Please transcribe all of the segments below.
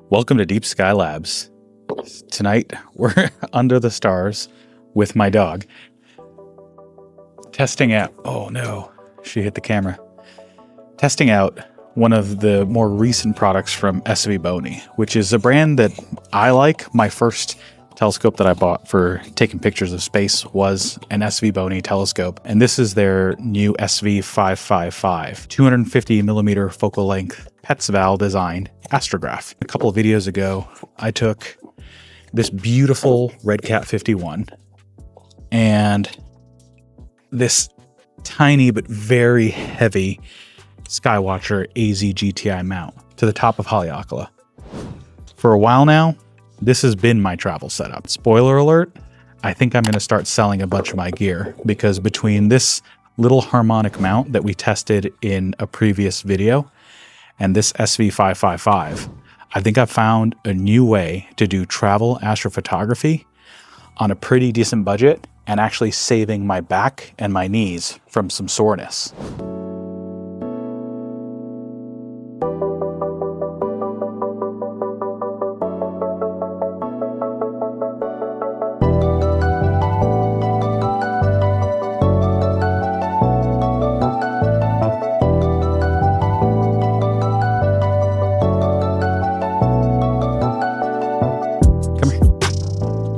Welcome to Deep Sky Labs. Tonight, we're under the stars with my dog, testing out, oh no, she hit the camera. Testing out one of the more recent products from SVBONY, which is a brand that I like. My first telescope that I bought for taking pictures of space was an SVBONY telescope, and this is their new SV555, 250 millimeter focal length Petzval designed astrograph. A couple of videos ago, I took this beautiful RedCat 51 and this tiny but very heavy Skywatcher AZ GTI mount to the top of Haleakala. For a while now, this has been my travel setup. Spoiler alert, I think I'm going to start selling a bunch of my gear because between this little harmonic mount that we tested in a previous video and this SV555, I think I've found a new way to do travel astrophotography on a pretty decent budget and actually saving my back and my knees from some soreness.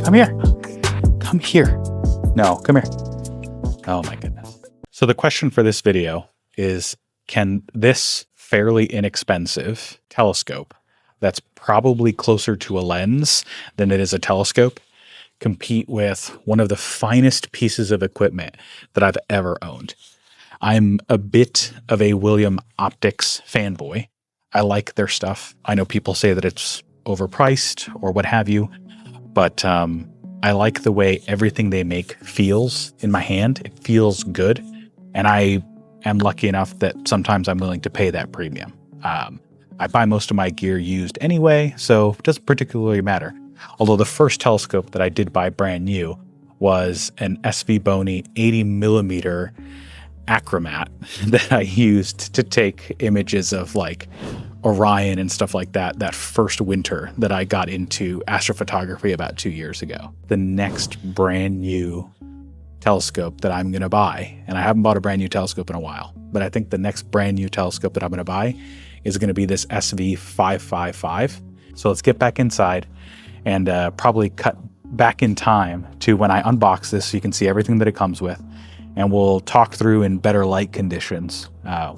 Come here. Come here. No, come here. Oh my goodness. So the question for this video is, can this fairly inexpensive telescope that's probably closer to a lens than it is a telescope compete with one of the finest pieces of equipment that I've ever owned? I'm a bit of a William Optics fanboy. I like their stuff. I know people say that it's overpriced or what have you, but I like the way everything they make feels in my hand. It feels good. And I am lucky enough that sometimes I'm willing to pay that premium. I buy most of my gear used anyway, so it doesn't particularly matter. Although the first telescope that I did buy brand new was an SVBONY 80 millimeter achromat that I used to take images of like Orion and stuff like that first winter that I got into astrophotography about 2 years ago. The next brand new telescope that I'm going to buy, and I haven't bought a brand new telescope in a while, but I think the next brand new telescope that I'm going to buy is going to be this SV555. So let's get back inside and probably cut back in time to when I unbox this so you can see everything that it comes with. And we'll talk through in better light conditions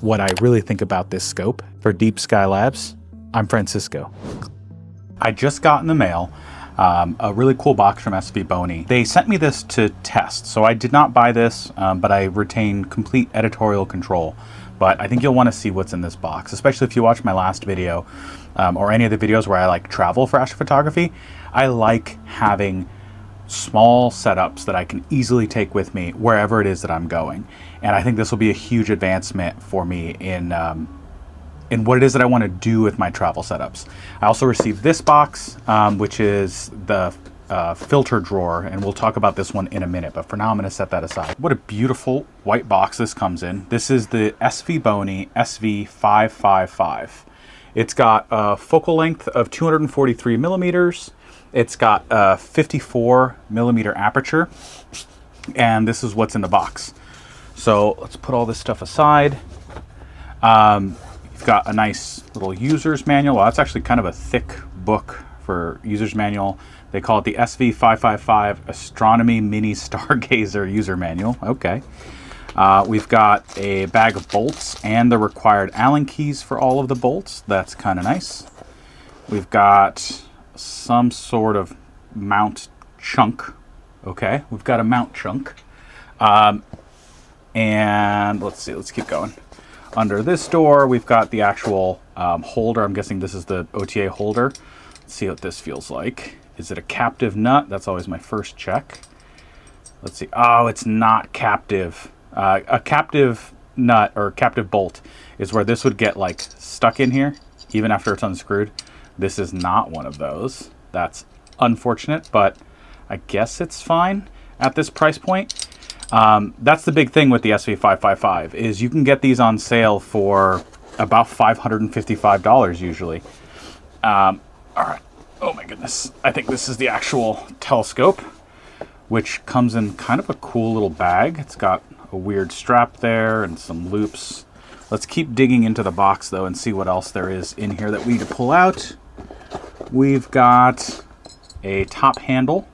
what I really think about this scope. For Deep Sky Labs, I'm Francisco. I just got in the mail a really cool box from SVBONY. They sent me this to test, so I did not buy this, but I retain complete editorial control. But I think you'll want to see what's in this box, especially if you watch my last video or any of the videos where I like travel for astrophotography. I like having small setups that I can easily take with me wherever it is that I'm going. And I think this will be a huge advancement for me in what it is that I want to do with my travel setups. I also received this box, which is the filter drawer, and we'll talk about this one in a minute, but for now I'm going to set that aside. What a beautiful white box this comes in. This is the SVBONY SV555. It's got a focal length of 243 millimeters. It's got a 54 millimeter aperture, and this is what's in the box. So let's put all this stuff aside. You've got a nice little user's manual. Well, that's actually kind of a thick book for user's manual. They call it the SV555 Astronomy Mini Stargazer User Manual. Okay. We've got a bag of bolts and the required Allen keys for all of the bolts. That's kind of nice. We've got some sort of mount chunk. Okay, we've got a mount chunk. And let's see, let's keep going. Under this door, we've got the actual holder. I'm guessing this is the OTA holder. Let's see what this feels like. Is it a captive nut? That's always my first check. Let's see. Oh, it's not captive. A captive nut or captive bolt is where this would get like stuck in here, even after it's unscrewed. This is not one of those. That's unfortunate, but I guess it's fine at this price point. That's the big thing with the SV555 is you can get these on sale for about $555 usually. All right. Oh my goodness. I think this is the actual telescope, which comes in kind of a cool little bag. It's got a weird strap there and some loops. Let's keep digging into the box though and see what else there is in here that we need to pull out. We've got a top handle,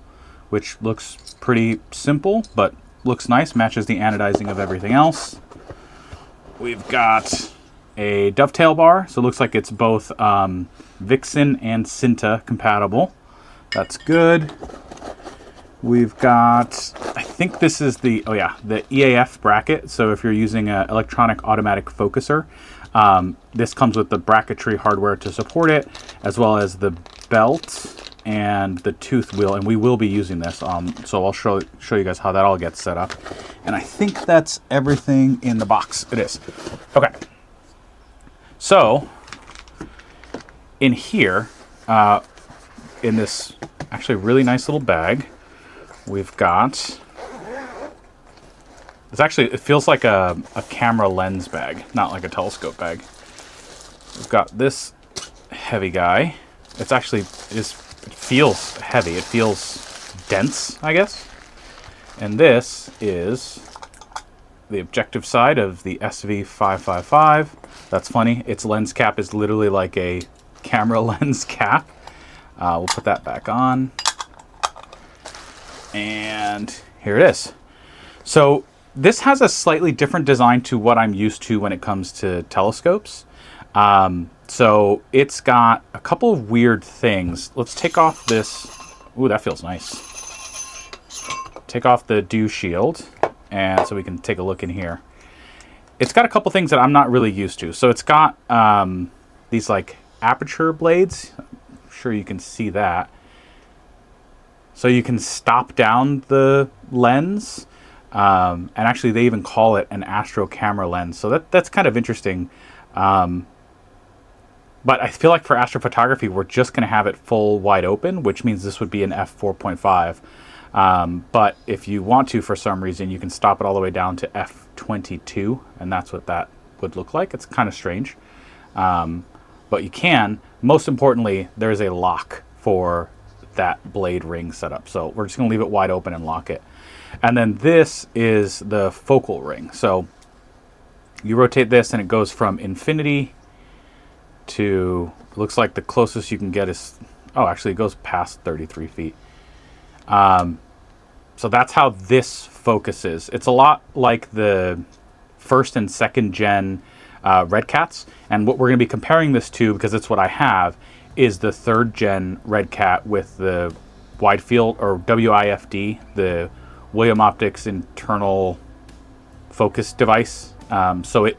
which looks pretty simple, but looks nice, matches the anodizing of everything else. We've got a dovetail bar, so it looks like it's both Vixen and Cinta compatible. That's good. We've got, I think this is the EAF bracket. So if you're using an electronic automatic focuser, this comes with the bracketry hardware to support it, as well as the belt and the tooth wheel, and we will be using this. So I'll show you guys how that all gets set up. And I think that's everything in the box. It is. Okay. So in here, in this actually really nice little bag, we've got, it feels like a camera lens bag, not like a telescope bag. We've got this heavy guy. It feels heavy. It feels dense, I guess. And this is the objective side of the SV555. That's funny. Its lens cap is literally like a camera lens cap. We'll put that back on. And here it is. So this has a slightly different design to what I'm used to when it comes to telescopes. So it's got a couple of weird things. Let's take off this. Ooh, that feels nice. Take off the dew shield, and so we can take a look in here. It's got a couple things that I'm not really used to. So it's got these like aperture blades. I'm sure you can see that. So you can stop down the lens. And actually they even call it an astro camera lens. So that's kind of interesting. But I feel like for astrophotography, we're just going to have it full wide open, which means this would be an f4.5. But if you want to, for some reason, you can stop it all the way down to f22, and that's what that would look like. It's kind of strange. But you can. Most importantly, there's a lock for that blade ring setup. So we're just going to leave it wide open and lock it. And then this is the focal ring. So you rotate this and it goes from infinity to, looks like the closest you can get is, oh, actually it goes past 33 feet. So that's how this focuses. It's a lot like the first and second gen RedCats. And what we're going to be comparing this to, because it's what I have, is the third gen RedCat with the wide field, or WIFD, the William Optics internal focus device. So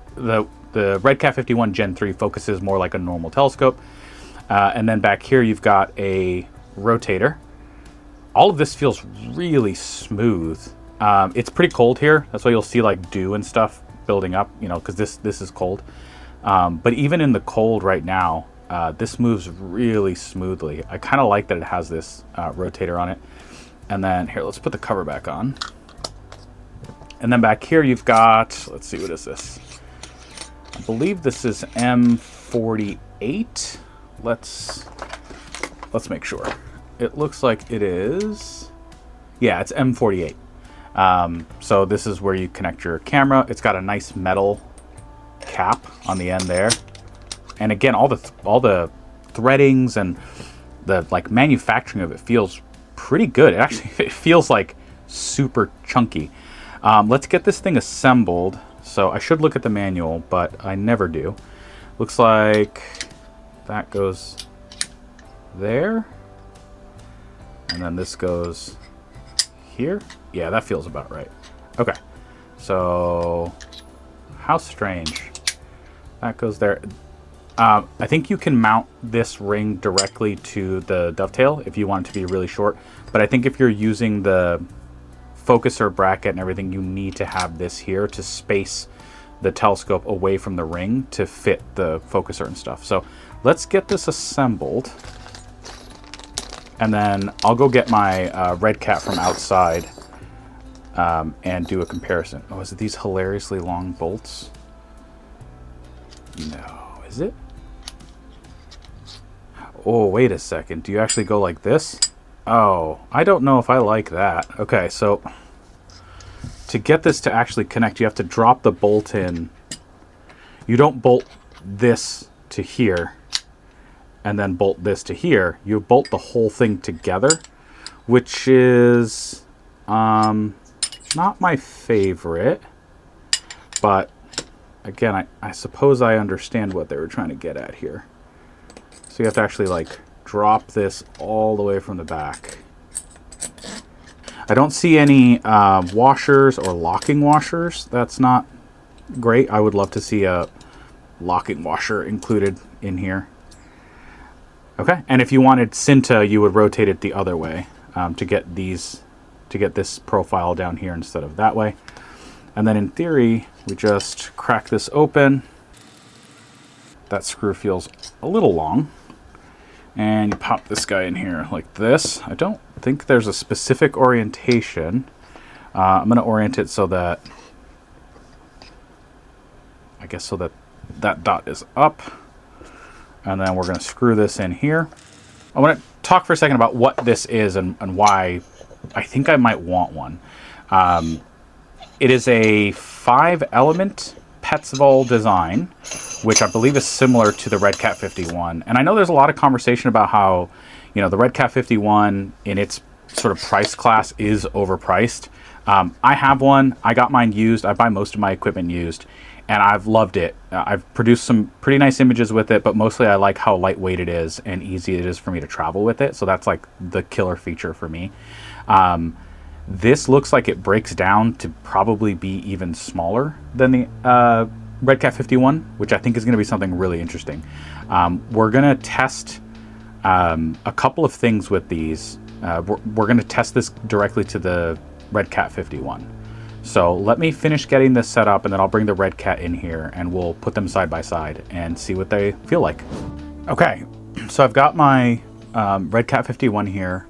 the RedCat 51 Gen 3 focuses more like a normal telescope. And then back here you've got a rotator. All of this feels really smooth. It's pretty cold here. That's why you'll see like dew and stuff building up, you know, because this is cold. But even in the cold right now, this moves really smoothly. I kind of like that it has this rotator on it. And then here, let's put the cover back on. And then back here you've got, let's see, what is this? I believe this is M48. Let's make sure. It looks like it is. Yeah, it's M48. So this is where you connect your camera. It's got a nice metal cap on the end there. And again, all the threadings and the like manufacturing of it feels pretty good. It feels like super chunky. Let's get this thing assembled. So I should look at the manual, but I never do. Looks like that goes there. And then this goes here. Yeah, that feels about right. Okay. So how strange. That goes there. I think you can mount this ring directly to the dovetail if you want it to be really short. But I think if you're using the focuser bracket and everything, you need to have this here to space the telescope away from the ring to fit the focuser and stuff. So let's get this assembled. And then I'll go get my RedCat from outside and do a comparison. Oh, is it these hilariously long bolts? No, is it? Oh, wait a second. Do you actually go like this? Oh, I don't know if I like that. Okay, so to get this to actually connect, you have to drop the bolt in. You don't bolt this to here and then bolt this to here. You bolt the whole thing together, which is not my favorite. But again, I suppose I understand what they were trying to get at here. So you have to actually like drop this all the way from the back. I don't see any washers or locking washers. That's not great. I would love to see a locking washer included in here. Okay, and if you wanted Cinta, you would rotate it the other way to get this profile down here instead of that way. And then in theory, we just crack this open. That screw feels a little long. And you pop this guy in here like this. I don't think there's a specific orientation. I'm going to orient it so that, I guess so that that dot is up. And then we're going to screw this in here. I want to talk for a second about what this is and why I think I might want one. It is a 5-element Petzval design, which I believe is similar to the RedCat 51. And I know there's a lot of conversation about how, you know, the RedCat 51 in its sort of price class is overpriced. I have one. I got mine used. I buy most of my equipment used, and I've loved it. I've produced some pretty nice images with it, but mostly I like how lightweight it is and easy it is for me to travel with it. So that's like the killer feature for me. This looks like it breaks down to probably be even smaller than the RedCat 51, which I think is going to be something really interesting. We're going to test a couple of things with these. We're going to test this directly to the RedCat 51. So let me finish getting this set up, and then I'll bring the RedCat in here, and we'll put them side by side and see what they feel like. Okay, so I've got my RedCat 51 here.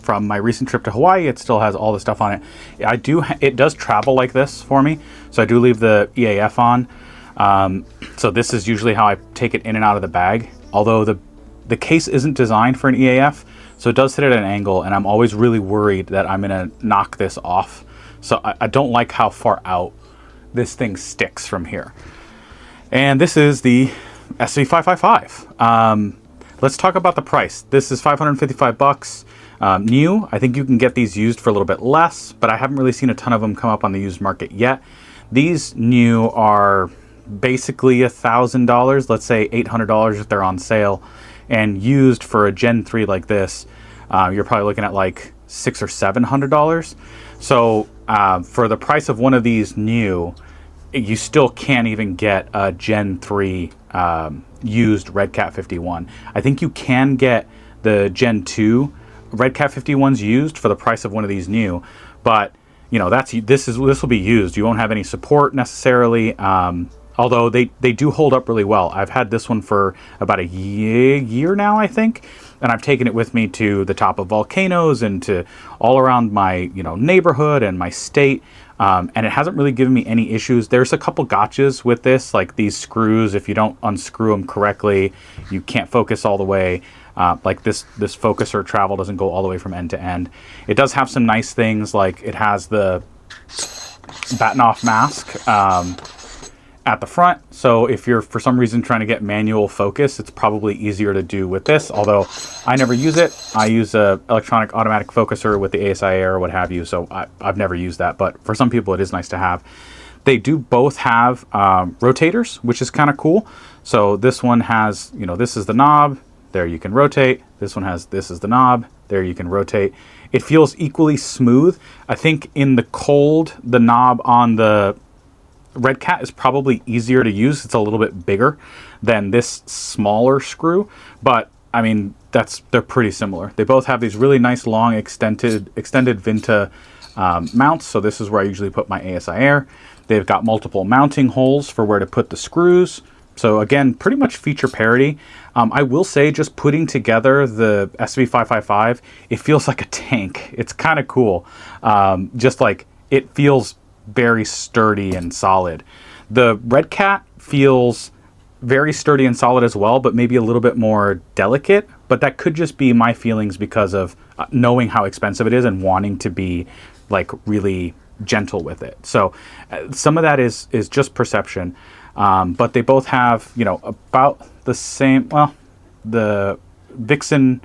From my recent trip to Hawaii, it still has all the stuff on it. It does travel like this for me, so I do leave the EAF on. So this is usually how I take it in and out of the bag. Although the case isn't designed for an EAF, so it does sit at an angle, and I'm always really worried that I'm gonna knock this off. So I don't like how far out this thing sticks from here. And this is the SV555. Let's talk about the price. This is $555. New. I think you can get these used for a little bit less, but I haven't really seen a ton of them come up on the used market yet. These new are basically $1,000, let's say $800 if they're on sale, and used for a Gen 3 like this, you're probably looking at like $600 or $700. So for the price of one of these new, you still can't even get a Gen 3 used RedCat 51. I think you can get the Gen 2 RedCat 51's used for the price of one of these new, but you know this will be used. You won't have any support necessarily, although they do hold up really well. I've had this one for about a year now, I think, and I've taken it with me to the top of volcanoes and to all around my neighborhood and my state, and it hasn't really given me any issues. There's a couple gotchas with this, like these screws. If you don't unscrew them correctly, you can't focus all the way. Like this focuser travel doesn't go all the way from end to end. It does have some nice things, like it has the batten-off mask at the front. So if you're for some reason trying to get manual focus, it's probably easier to do with this. Although I never use it. I use a electronic automatic focuser with the ASIA or what have you. So I've never used that. But for some people, it is nice to have. They do both have rotators, which is kind of cool. So this one has, this is the knob. There you can rotate. This one has, this is the knob. There you can rotate. It feels equally smooth. I think in the cold, the knob on the RedCat is probably easier to use. It's a little bit bigger than this smaller screw, but I mean, they're pretty similar. They both have these really nice long extended Vinta mounts. So this is where I usually put my ASI Air. They've got multiple mounting holes for where to put the screws. So again, pretty much feature parity. I will say, just putting together the SV555, it feels like a tank. It's kind of cool. Just like it feels very sturdy and solid. The RedCat feels very sturdy and solid as well, but maybe a little bit more delicate. But that could just be my feelings because of knowing how expensive it is and wanting to be like really gentle with it. So some of that is just perception. But they both have, you know, about the same. Well, the Vixen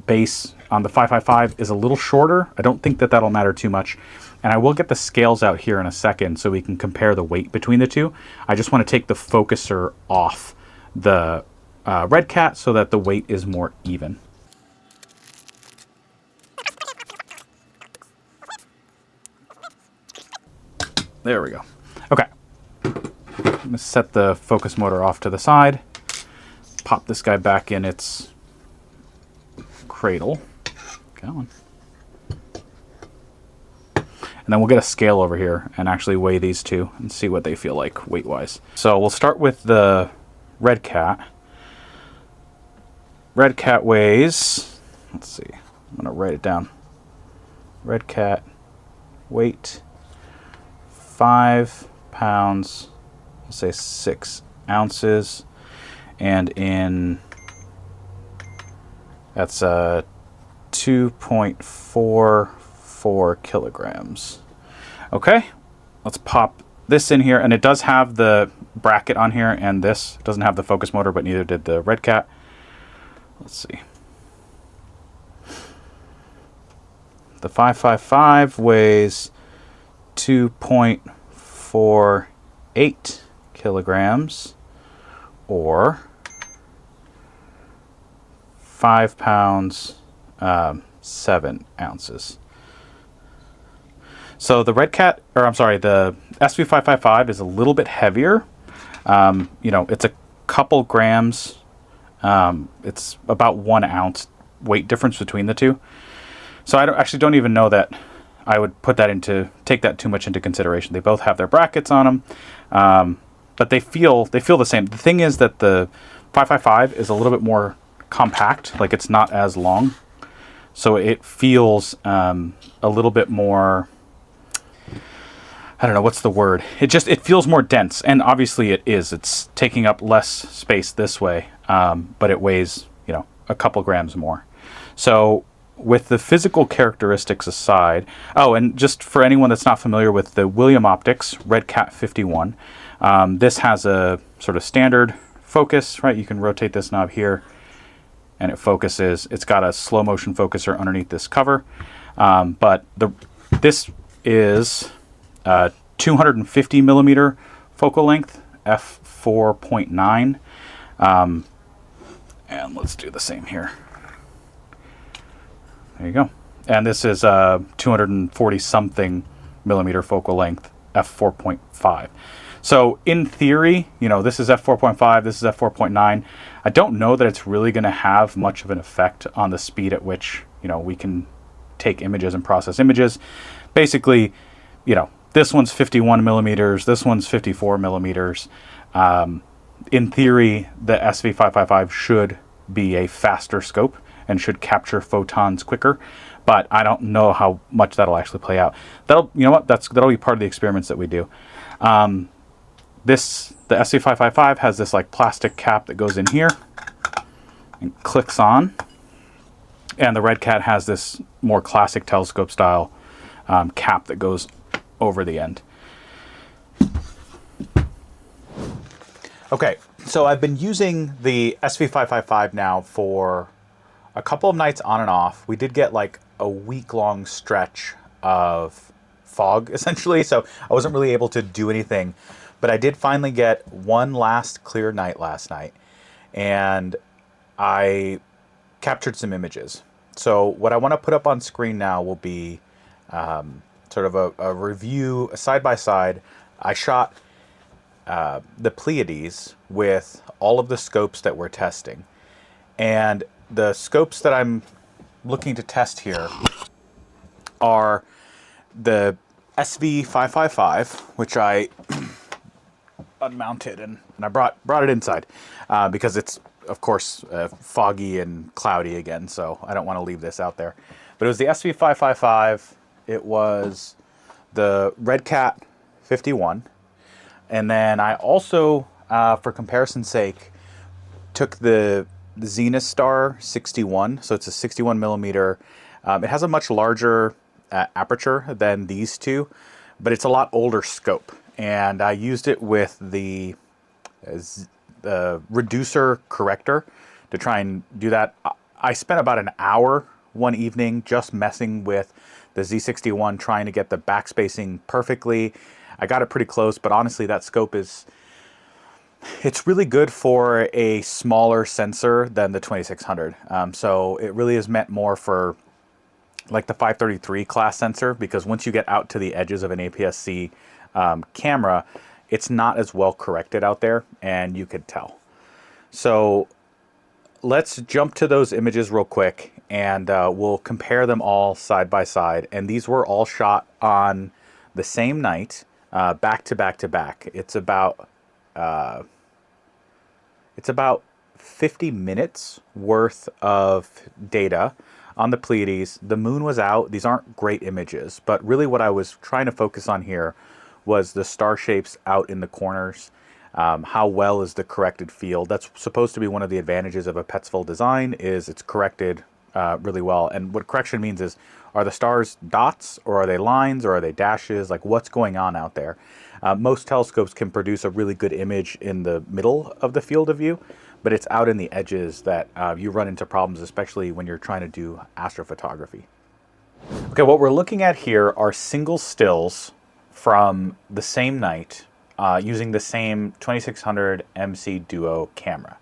base on the 555 is a little shorter. I don't think that that'll matter too much. And I will get the scales out here in a second so we can compare the weight between the two. I just want to take the focuser off the RedCat so that the weight is more even. There we go. Okay. I'm going to set the focus motor off to the side. Pop this guy back in its cradle. Go on. And then we'll get a scale over here and actually weigh these two and see what they feel like weight-wise. So we'll start with the RedCat. RedCat weighs, let's see, I'm going to write it down. RedCat weight, 5 pounds, let's say 6 ounces. And in, that's 2.44 kilograms. Okay, let's pop this in here, and it does have the bracket on here, and this doesn't have the focus motor, but neither did the RedCat. Let's see. The 555 weighs 2.48 kilograms, or 5 pounds, 7 ounces. So the RedCat, or I'm sorry, the SV555 is a little bit heavier. You know, it's a couple grams. It's about 1 ounce weight difference between the two. So I actually don't even know that I would take that too much into consideration. They both have their brackets on them, but they feel the same. The thing is that the 555 is a little bit more compact, like it's not as long, so it feels a little bit more. I don't know what's the word. It feels more dense, and obviously it is. It's taking up less space this way, but it weighs, you know, a couple grams more. So with the physical characteristics aside, oh, and just for anyone that's not familiar with the William Optics RedCat 51, this has a sort of standard focus, right? You can rotate this knob here, and it focuses. It's got a slow motion focuser underneath this cover, but this is 250 millimeter focal length, f4.9, and let's do the same here. There you go. And this is 240 something millimeter focal length, f4.5. So in theory, you know, this is f4.5, this is f4.9. I don't know that it's really going to have much of an effect on the speed at which, you know, we can take images and process images. Basically, you know, this one's 51 millimeters, this one's 54 millimeters. In theory, the SV555 should be a faster scope and should capture photons quicker, but I don't know how much that'll actually play out. You know what? That'll be part of the experiments that we do. The SV555 has this like plastic cap that goes in here and clicks on, and the RedCat has this more classic telescope style cap that goes over the end. Okay, so I've been using the SV555 now for a couple of nights on and off. We did get like a week-long stretch of fog, essentially, so I wasn't really able to do anything. But I did finally get one last clear night last night, and I captured some images. So what I want to put up on screen now will be sort of a review, a side-by-side. I shot the Pleiades with all of the scopes that we're testing. And the scopes that I'm looking to test here are the SV555, which I unmounted and I brought it inside because it's, of course, foggy and cloudy again, so I don't want to leave this out there. But it was the SV555, it was the RedCat 51, and then I also for comparison's sake, took the Zenith Star 61, so it's a 61 millimeter. It has a much larger aperture than these two, but it's a lot older scope. And I used it with the reducer corrector to try and do that. I spent about an hour one evening just messing with the Z61, trying to get the backspacing perfectly. I got it pretty close, but honestly, that scope it's really good for a smaller sensor than the 2600. So it really is meant more for like the 533 class sensor, because once you get out to the edges of an APS-C camera, it's not as well corrected out there, and you could tell. So let's jump to those images real quick, and we'll compare them all side by side. And these were all shot on the same night, back to back to back. It's about 50 minutes worth of data on the Pleiades. The moon was out. These aren't great images, but really what I was trying to focus on here was the star shapes out in the corners. How well is the corrected field? That's supposed to be one of the advantages of a Petzval design, is it's corrected really well. And what correction means is, are the stars dots, or are they lines, or are they dashes? Like, what's going on out there? Most telescopes can produce a really good image in the middle of the field of view, but it's out in the edges that you run into problems, especially when you're trying to do astrophotography. Okay, what we're looking at here are single stills from the same night using the same 2600 MC Duo camera.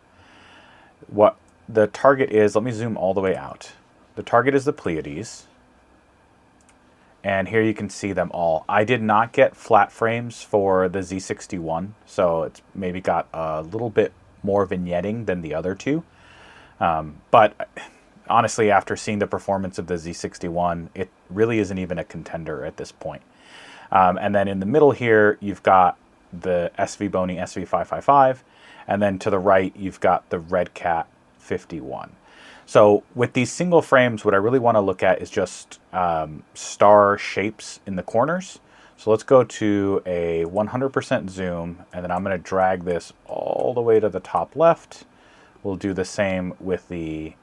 What the target is, let me zoom all the way out. The target is the Pleiades. And here you can see them all. I did not get flat frames for the Z61, so it's maybe got a little bit more vignetting than the other two. But honestly, after seeing the performance of the Z61, it really isn't even a contender at this point. And then in the middle here, you've got the SVBONY SV555, and then to the right, you've got the RedCat 51. So with these single frames, what I really want to look at is just star shapes in the corners. So let's go to a 100% zoom, and then I'm going to drag this all the way to the top left. We'll do the same with the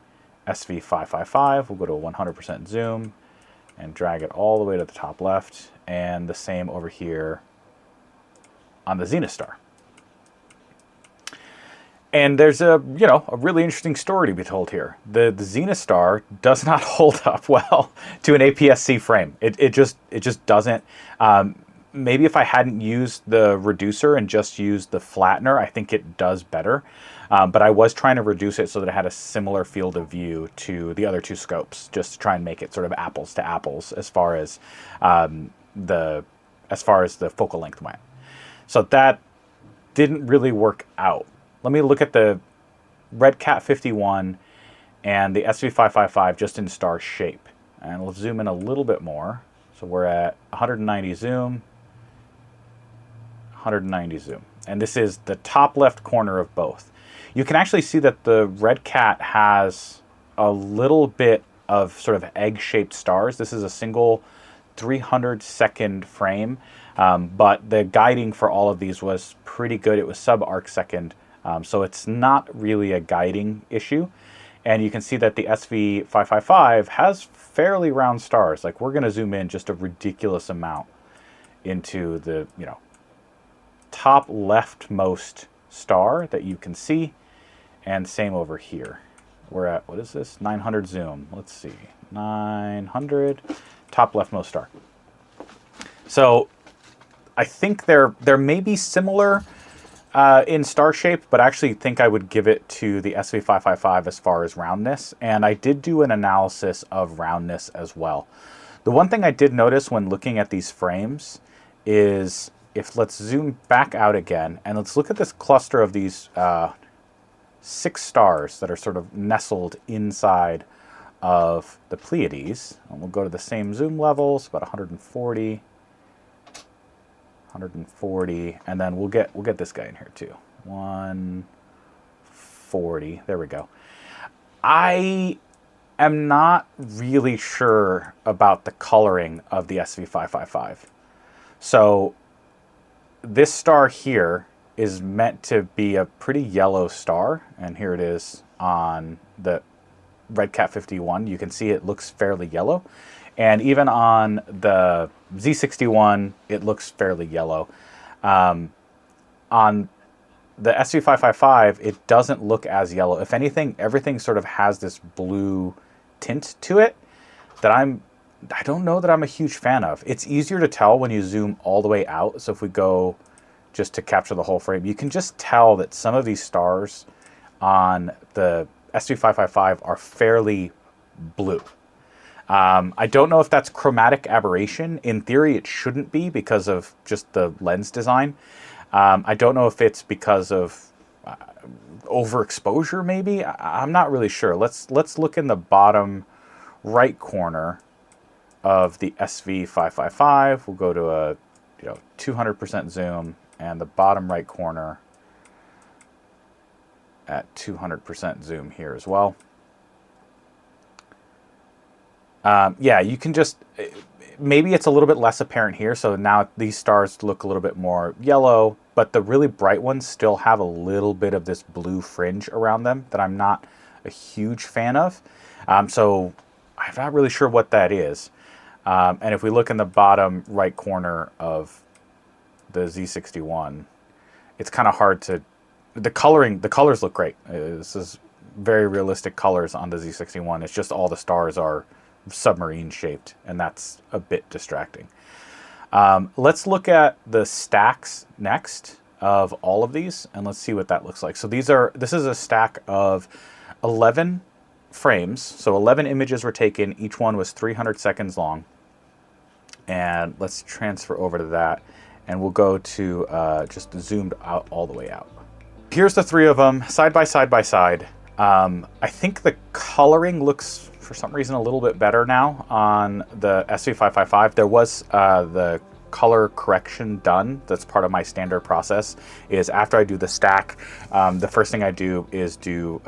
SV555. We'll go to a 100% zoom and drag it all the way to the top left, and the same over here on the Zenith Star. And there's a really interesting story to be told here. The Zenith Star does not hold up well to an APS-C frame. It just doesn't. Maybe if I hadn't used the reducer and just used the flattener, I think it does better. But I was trying to reduce it so that it had a similar field of view to the other two scopes, just to try and make it sort of apples to apples as far as the focal length went. So that didn't really work out. Let me look at the RedCat 51 and the SV555 just in star shape. And let's zoom in a little bit more. So we're at 190 zoom, 190 zoom. And this is the top left corner of both. You can actually see that the RedCat has a little bit of sort of egg-shaped stars. This is a single 300-second frame, but the guiding for all of these was pretty good. It was sub-arc second. So it's not really a guiding issue. And you can see that the SV555 has fairly round stars. Like, we're going to zoom in just a ridiculous amount into the, top leftmost star that you can see. And same over here. We're at, what is this? 900 zoom. Let's see. 900, top leftmost star. So I think they're maybe similar in star shape, but I actually think I would give it to the SV555 as far as roundness. And I did do an analysis of roundness as well. The one thing I did notice when looking at these frames is, let's zoom back out again, and let's look at this cluster of these 6 stars that are sort of nestled inside of the Pleiades. And we'll go to the same zoom levels, about 140. 140, and then we'll get this guy in here too. 140. There we go. I am not really sure about the coloring of the SV555. So this star here is meant to be a pretty yellow star, and here it is on the RedCat 51. You can see it looks fairly yellow, and even on the Z61 it looks fairly yellow. On the SV555 it doesn't look as yellow. If anything, everything sort of has this blue tint to it that I don't know that I'm a huge fan of. It's easier to tell when you zoom all the way out. So if we go just to capture the whole frame, you can just tell that some of these stars on the SV555 are fairly blue. I don't know if that's chromatic aberration. In theory, it shouldn't be because of just the lens design. I don't know if it's because of overexposure, maybe. I'm not really sure. Let's look in the bottom right corner of the SV555. We'll go to a 200% zoom, and the bottom right corner at 200% zoom here as well. Yeah, you can just, maybe it's a little bit less apparent here. So now these stars look a little bit more yellow, but the really bright ones still have a little bit of this blue fringe around them that I'm not a huge fan of. So I'm not really sure what that is. And if we look in the bottom right corner of the Z61, it's kind of hard to, the colors look great. This is very realistic colors on the Z61. It's just all the stars are submarine shaped, and that's a bit distracting. Let's look at the stacks next of all of these, and let's see what that looks like. So this is a stack of 11 frames. So 11 images were taken. Each one was 300 seconds long. And let's transfer over to that, and we'll go to just zoomed out all the way out. Here's the three of them side by side by side. I think the coloring looks, for some reason, a little bit better now on the SV555. There was the color correction done. That's part of my standard process, is after I do the stack, the first thing I do is do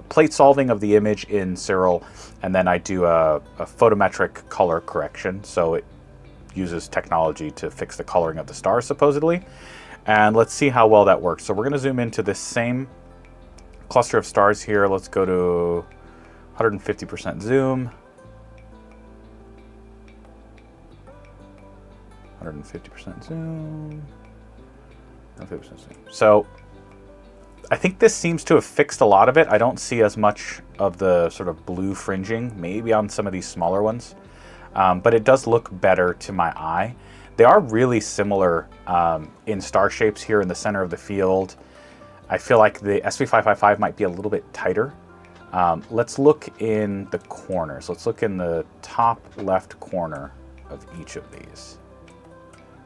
plate solving of the image in Cyril, and then I do a photometric color correction. So it uses technology to fix the coloring of the stars, supposedly. And let's see how well that works. So we're going to zoom into this same cluster of stars here. Let's go to 150% zoom. 150% zoom. 150% zoom. So I think this seems to have fixed a lot of it. I don't see as much of the sort of blue fringing, maybe on some of these smaller ones. But it does look better to my eye. They are really similar in star shapes here in the center of the field. I feel like the SV555 might be a little bit tighter. Let's look in the corners. Let's look in the top left corner of each of these.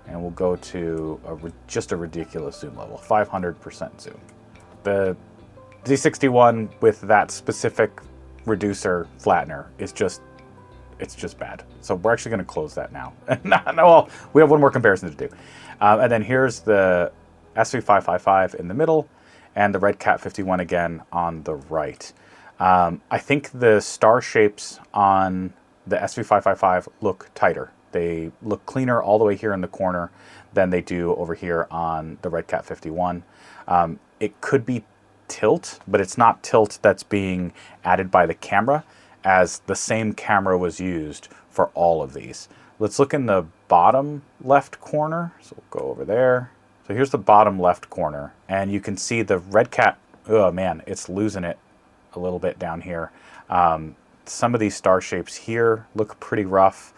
And we'll go to just a ridiculous zoom level, 500% zoom. The Z61 with that specific reducer flattener is just, it's just bad. So we're actually going to close that now. Well, we have one more comparison to do. And then here's the SV555 in the middle, and the RedCat 51 again on the right. I think the star shapes on the SV555 look tighter. They look cleaner all the way here in the corner than they do over here on the RedCat 51. It could be tilt, but it's not tilt that's being added by the camera, as the same camera was used for all of these. Let's look in the bottom left corner. So we'll go over there. So here's the bottom left corner, and you can see the RedCat, oh man, it's losing it a little bit down here. Some of these star shapes here look pretty rough.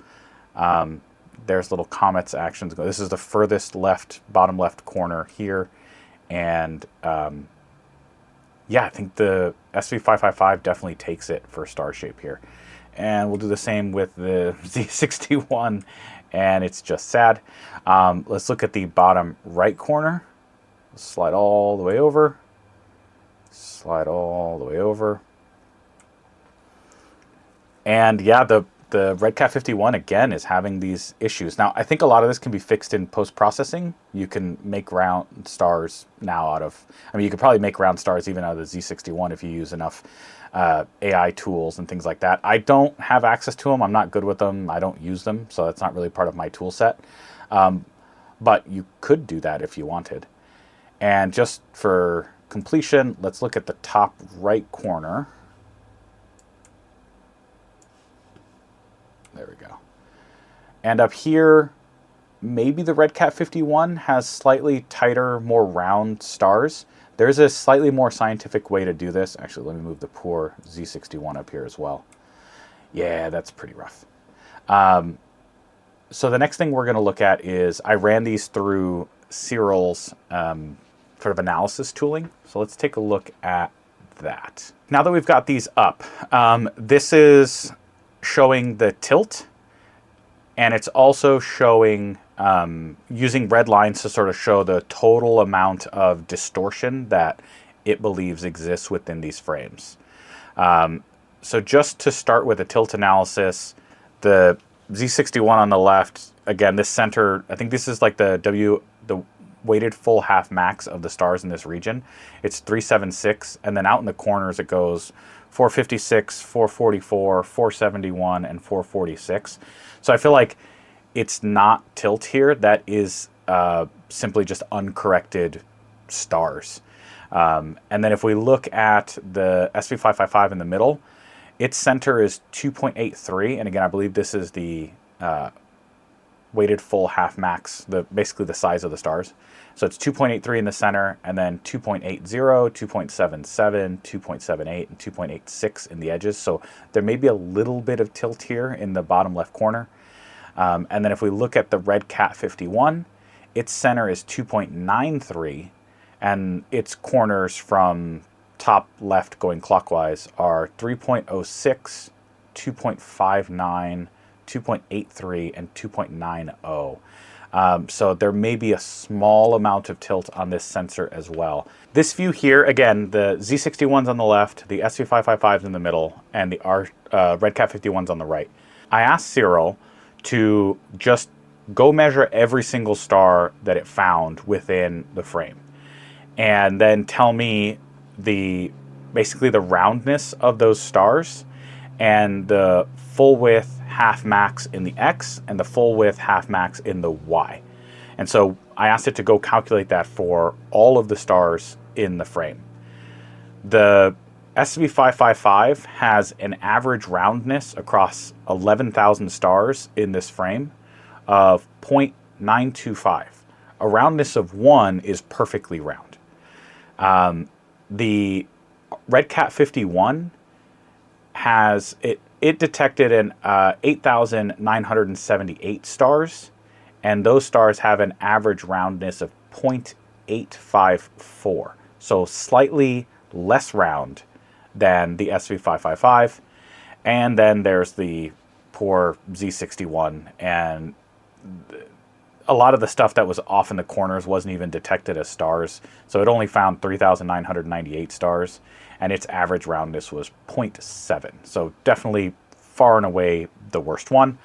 There's little comets actions. This is the furthest left, bottom left corner here. And yeah, I think the SV555 definitely takes it for star shape here. And we'll do the same with the Z61, and it's just sad. Let's look at the bottom right corner. Slide all the way over. Slide all the way over. And yeah, the RedCat 51 again is having these issues. Now, I think a lot of this can be fixed in post-processing. You can make round stars now out of, I mean, you could probably make round stars even out of the Z61 if you use enough AI tools and things like that. I don't have access to them. I'm not good with them. I don't use them, so that's not really part of my tool set. But you could do that if you wanted. And just for completion, let's look at the top right corner. There we go. And up here, maybe the RedCat 51 has slightly tighter, more round stars. There's a slightly more scientific way to do this. Actually, let me move the poor Z61 up here as well. Yeah, that's pretty rough. So the next thing we're going to look at is I ran these through Cyril's sort of analysis tooling. So let's take a look at that. Now that we've got these up, this is showing the tilt, and it's also showing using red lines to sort of show the total amount of distortion that it believes exists within these frames. So just to start with a tilt analysis, the Z61 on the left, again, this center, I think this is like the weighted full half max of the stars in this region. It's 376, and then out in the corners it goes 456, 444, 471, and 446. So I feel like it's not tilt here. That is simply just uncorrected stars. And then if we look at the SV555 in the middle, its center is 2.83, and again, I believe this is the weighted full half max, basically the size of the stars. So it's 2.83 in the center, and then 2.80, 2.77, 2.78, and 2.86 in the edges. So there may be a little bit of tilt here in the bottom left corner. And then if we look at the RedCat 51, its center is 2.93, and its corners from top left going clockwise are 3.06, 2.59, 2.83, and 2.90. So there may be a small amount of tilt on this sensor as well. This view here, again, the Z61's on the left, the SV555's in the middle, and the RedCat 51's on the right. I asked Cyril to just go measure every single star that it found within the frame, and then tell me basically the roundness of those stars and the full width half max in the X and the full width half max in the Y. And so I asked it to go calculate that for all of the stars in the frame. The SV555 has an average roundness across 11,000 stars in this frame of 0.925. A roundness of 1 is perfectly round. The RedCat 51 has it detected an 8,978 stars, and those stars have an average roundness of 0.854, so slightly less round than the SV555. And then there's the poor Z61, and a lot of the stuff that was off in the corners wasn't even detected as stars, so it only found 3,998 stars, and its average roundness was 0.7, so definitely far and away the worst one.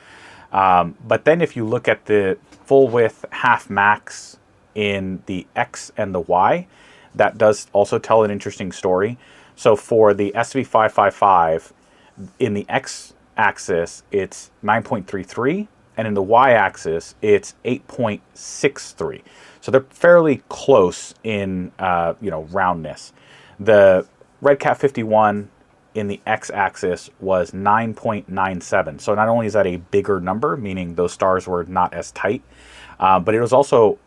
But then if you look at the full width half max in the X and the Y, that does also tell an interesting story. So for the SV555, in the X axis it's 9.33, and in the Y-axis, it's 8.63. So they're fairly close in roundness. The RedCat 51 in the X-axis was 9.97. So not only is that a bigger number, meaning those stars were not as tight, but it was also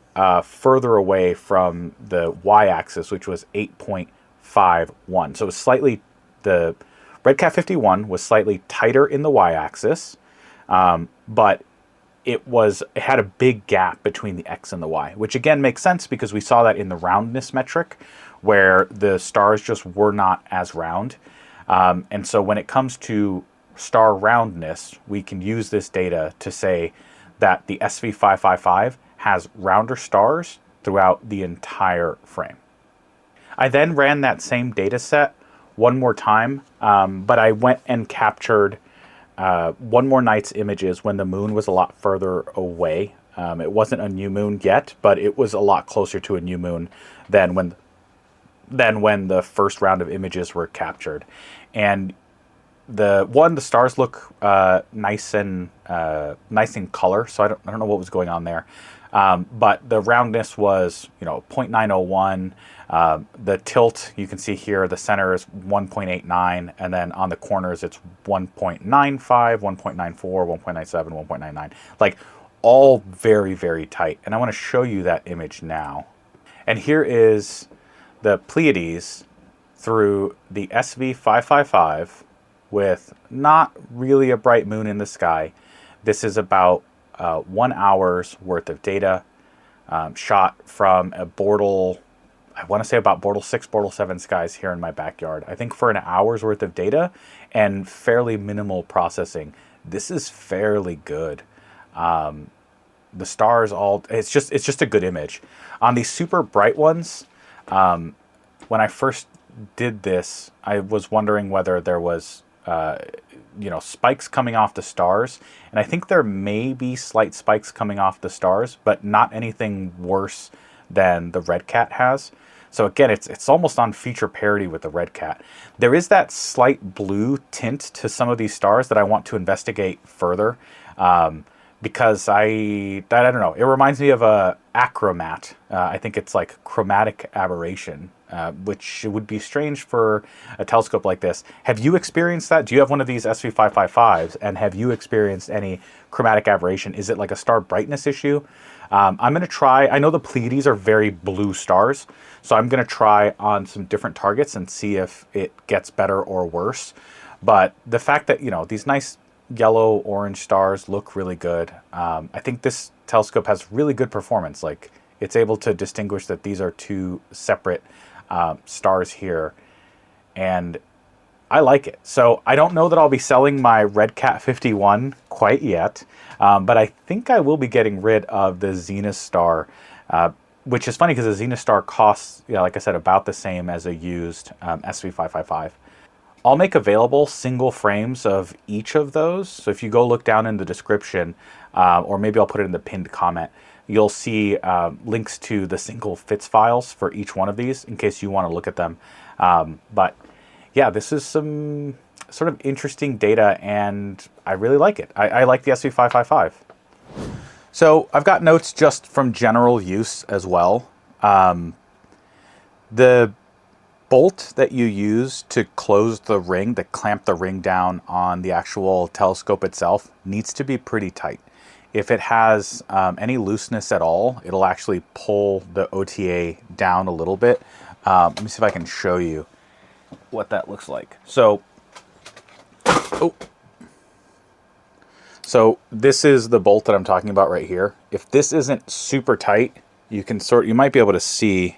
further away from the Y-axis, which was 8.51. So it was slightly, the RedCat 51 was slightly tighter in the Y-axis, but it had a big gap between the X and the Y, which again makes sense because we saw that in the roundness metric where the stars just were not as round. And so when it comes to star roundness, we can use this data to say that the SV555 has rounder stars throughout the entire frame. I then ran that same data set one more time, but I went and captured one more night's images when the moon was a lot further away. It wasn't a new moon yet, but it was a lot closer to a new moon than when the first round of images were captured. And the stars look nice in color, so I don't know what was going on there. But the roundness was, 0.901. The tilt, you can see here, the center is 1.89, and then on the corners it's 1.95, 1.94, 1.97, 1.99. Like, all very, very tight. And I want to show you that image now. And here is the Pleiades through the SV555 with not really a bright moon in the sky. This is about 1 hour's worth of data shot from a Bortle, I want to say about Bortle 6, Bortle 7 skies here in my backyard. I think for an hour's worth of data and fairly minimal processing, this is fairly good. The stars all, it's just a good image. On these super bright ones, when I first did this, I was wondering whether there was, spikes coming off the stars. And I think there may be slight spikes coming off the stars, but not anything worse than the RedCat has. So again, it's almost on feature parity with the RedCat. There is that slight blue tint to some of these stars that I want to investigate further. Because I don't know, it reminds me of a achromat. I think it's like chromatic aberration, which would be strange for a telescope like this. Have you experienced that? Do you have one of these SV555s, and have you experienced any chromatic aberration? Is it like a star brightness issue? I'm going to try, I know the Pleiades are very blue stars, so I'm going to try on some different targets and see if it gets better or worse. But the fact that, these nice yellow orange stars look really good. I think this telescope has really good performance. Like, it's able to distinguish that these are two separate stars here, and I like it. So I don't know that I'll be selling my RedCat 51 quite yet, but I think I will be getting rid of the Zenith star, which is funny because the Zenith star costs, like I said, about the same as a used SV555. I'll make available single frames of each of those. So if you go look down in the description, or maybe I'll put it in the pinned comment, you'll see links to the single FITS files for each one of these in case you want to look at them. But yeah, this is some sort of interesting data, and I really like it. I like the SV555. So I've got notes just from general use as well. The bolt that you use to close the ring, to clamp the ring down on the actual telescope itself, needs to be pretty tight. If it has any looseness at all, it'll actually pull the OTA down a little bit. Let me see if I can show you what that looks like. So this is the bolt that I'm talking about right here. If this isn't super tight, you might be able to see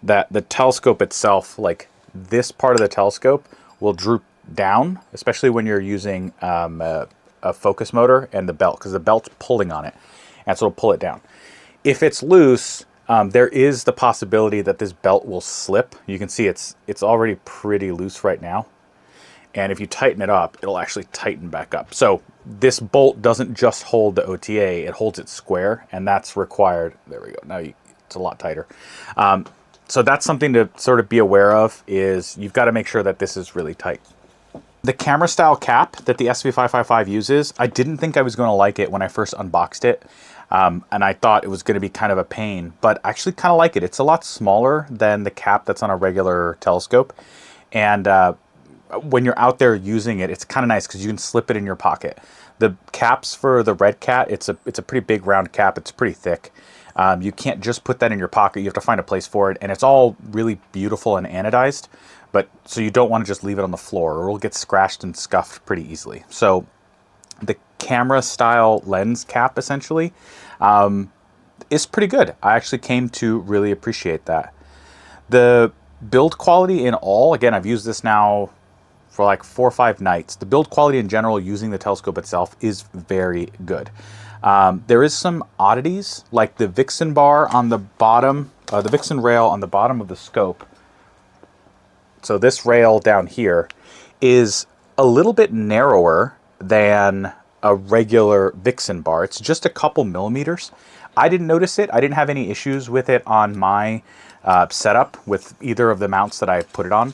that the telescope itself, like this part of the telescope, will droop down, especially when you're using a focus motor and the belt, because the belt's pulling on it, and so it'll pull it down. If it's loose, there is the possibility that this belt will slip. You can see it's already pretty loose right now, and if you tighten it up, it'll actually tighten back up. So this bolt doesn't just hold the OTA, it holds it square, and that's required. There we go. Now it's a lot tighter. So that's something to sort of be aware of, is you've got to make sure that this is really tight. The camera style cap that the SV555 uses, I didn't think I was going to like it when I first unboxed it. And I thought it was going to be kind of a pain, but I actually kind of like it. It's a lot smaller than the cap that's on a regular telescope. And when you're out there using it, it's kind of nice because you can slip it in your pocket. The caps for the RedCat, it's a pretty big round cap. It's pretty thick. You can't just put that in your pocket. You have to find a place for it, and it's all really beautiful and anodized, but so you don't want to just leave it on the floor, or it'll get scratched and scuffed pretty easily. So the camera style lens cap essentially is pretty good. I actually came to really appreciate that. The build quality in all, again, I've used this now for like 4 or 5 nights. The build quality in general using the telescope itself is very good. There is some oddities, like the Vixen bar on the bottom, the Vixen rail on the bottom of the scope. So this rail down here is a little bit narrower than a regular Vixen bar. It's just a couple millimeters. I didn't notice it. I didn't have any issues with it on my setup with either of the mounts that I put it on.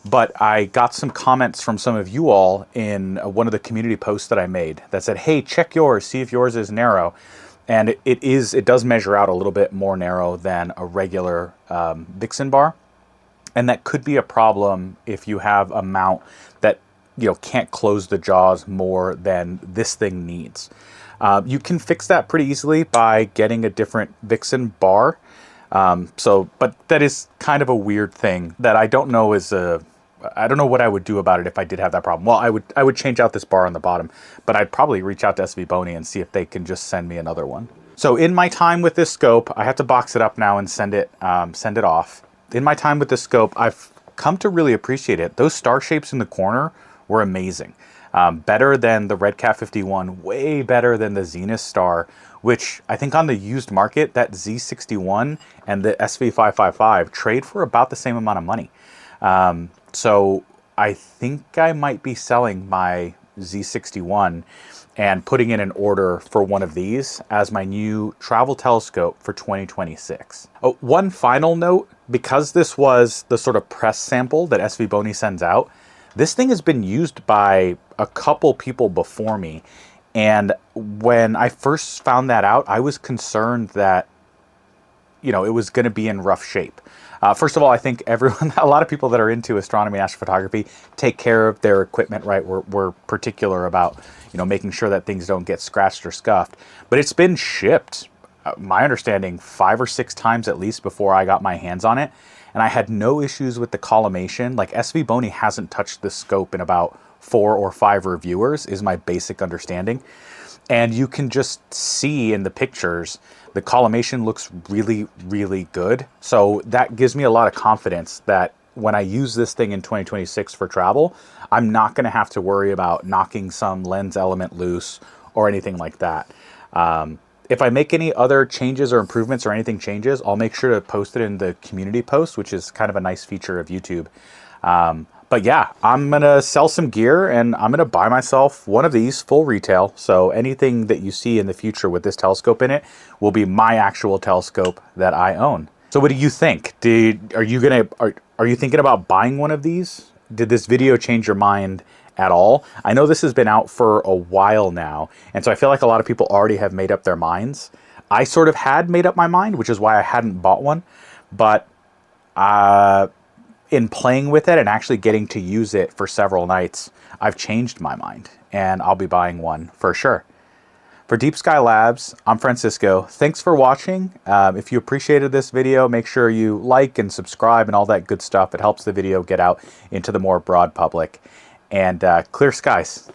But I got some comments from some of you all in one of the community posts that I made that said, hey, check yours, see if yours is narrow. And it does measure out a little bit more narrow than a regular Vixen bar. And that could be a problem if you have a mount that, you know, can't close the jaws more than this thing needs. You can fix that pretty easily by getting a different Vixen bar. But that is kind of a weird thing that I don't know I don't know what I would do about it if I did have that problem. Well, I would change out this bar on the bottom, but I'd probably reach out to SVBONY and see if they can just send me another one. So in my time with this scope, I have to box it up now and send it off. In my time with this scope, I've come to really appreciate it. Those star shapes in the corner were amazing. Better than the RedCat 51, way better than the Zenith star, which I think on the used market, that Z61 and the SV555 trade for about the same amount of money. So I think I might be selling my Z61 and putting in an order for one of these as my new travel telescope for 2026. Oh, one final note, because this was the sort of press sample that SVBONY sends out, this thing has been used by a couple people before me. And when I first found that out, I was concerned that, you know, it was going to be in rough shape. First of all, I think a lot of people that are into astronomy and astrophotography take care of their equipment, right? We're particular about, you know, making sure that things don't get scratched or scuffed. But it's been shipped, my understanding, 5 or 6 times at least before I got my hands on it. And I had no issues with the collimation. Like, SVBONY hasn't touched this scope in about 4 or 5 reviewers, is my basic understanding. And you can just see in the pictures, the collimation looks really, really good. So that gives me a lot of confidence that when I use this thing in 2026 for travel, I'm not going to have to worry about knocking some lens element loose or anything like that. If I make any other changes or improvements or anything changes, I'll make sure to post it in the community post, which is kind of a nice feature of YouTube. But yeah, I'm going to sell some gear and I'm going to buy myself one of these full retail. So anything that you see in the future with this telescope in it will be my actual telescope that I own. So what do you think? Are you thinking about buying one of these? Did this video change your mind at all? I know this has been out for a while now, and so I feel like a lot of people already have made up their minds. I sort of had made up my mind, which is why I hadn't bought one. But in playing with it and actually getting to use it for several nights, I've changed my mind, and I'll be buying one for sure. For Deep Sky Labs, I'm Francisco. Thanks for watching. If you appreciated this video, make sure you like and subscribe and all that good stuff. It helps the video get out into the more broad public. And clear skies.